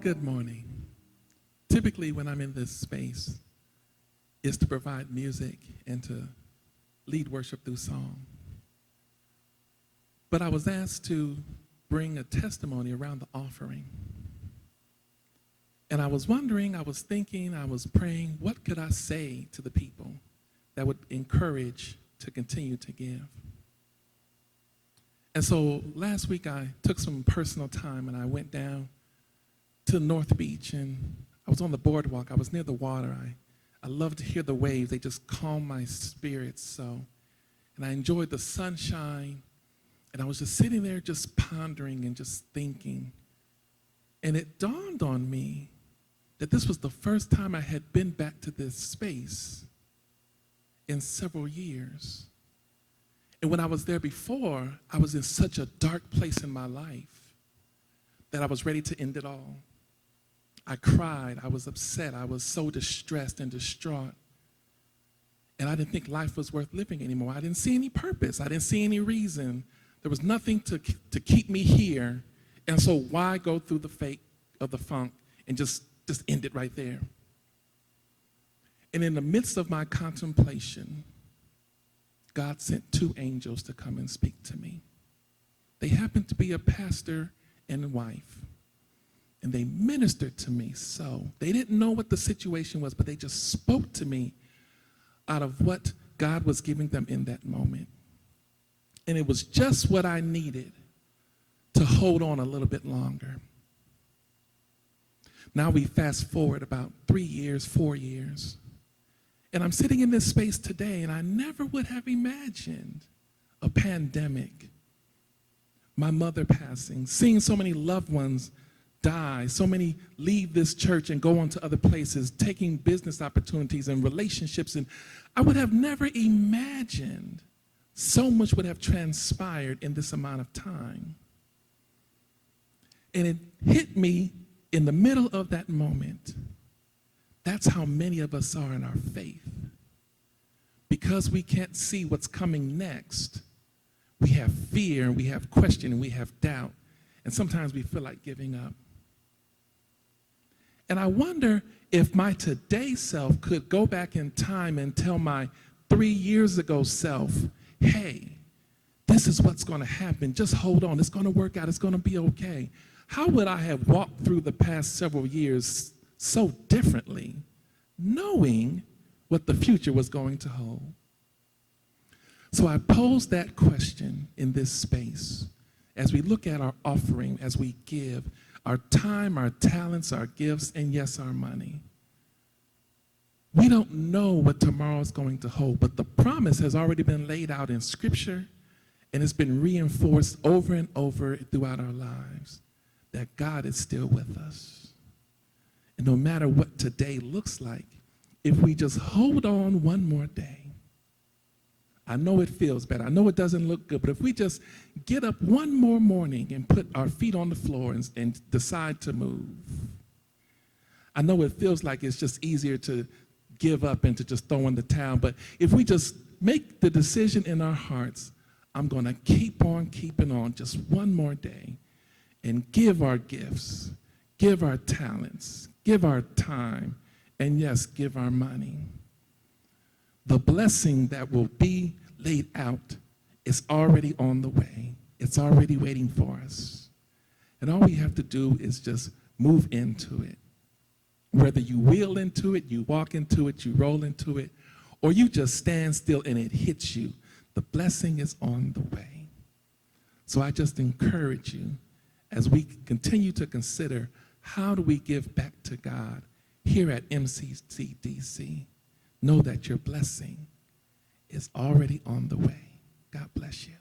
Good morning. Typically, when I'm in this space, is to provide music and to lead worship through song. But I was asked to bring a testimony around the offering. And I was wondering, I was thinking, I was praying, what could I say to the people that would encourage to continue to give? And so last week I took some personal time and I went down to North Beach and I was on the boardwalk. I was near the water. I love to hear the waves. They just calm my spirits so. And I enjoyed the sunshine. And I was just sitting there just pondering and just thinking. And it dawned on me that this was the first time I had been back to this space in several years. And when I was there before, I was in such a dark place in my life that I was ready to end it all. I cried, I was upset, I was so distressed and distraught. And I didn't think life was worth living anymore. I didn't see any purpose, I didn't see any reason. There was nothing to keep me here. And so why go through the fake of the funk and just end it right there? And in the midst of my contemplation, God sent two angels to come and speak to me. They happened to be a pastor and wife. And they ministered to me so. They didn't know what the situation was, but they just spoke to me out of what God was giving them in that moment. And it was just what I needed to hold on a little bit longer. Now we fast forward about 3 years, 4 years. And I'm sitting in this space today, and I never would have imagined a pandemic, my mother passing, seeing so many loved ones die, so many leave this church and go on to other places, taking business opportunities and relationships. And I would have never imagined so much would have transpired in this amount of time. And it hit me in the middle of that moment. That's how many of us are in our faith. Because we can't see what's coming next, we have fear, we have question, and we have doubt. And sometimes we feel like giving up. And I wonder if my today self could go back in time and tell my 3 years ago self, hey, this is what's going to happen. Just hold on. It's going to work out. It's going to be okay. How would I have walked through the past several years so differently, knowing what the future was going to hold? So I pose that question in this space as we look at our offering, as we give our time, our talents, our gifts, and yes, our money. We don't know what tomorrow is going to hold, but the promise has already been laid out in Scripture, and it's been reinforced over and over throughout our lives that God is still with us. And no matter what today looks like, if we just hold on one more day, I know it feels bad. I know it doesn't look good, but if we just get up one more morning and put our feet on the floor and decide to move, I know it feels like it's just easier to give up and to just throw in the towel, but if we just make the decision in our hearts, I'm going to keep on keeping on just one more day and give our gifts, give our talents, give our time, and yes, give our money. The blessing that will be laid out is already on the way. It's already waiting for us. And all we have to do is just move into it. Whether you wheel into it, you walk into it, you roll into it, or you just stand still and it hits you, the blessing is on the way. So I just encourage you as we continue to consider how do we give back to God here at MCCDC. Know that your blessing is already on the way. God bless you.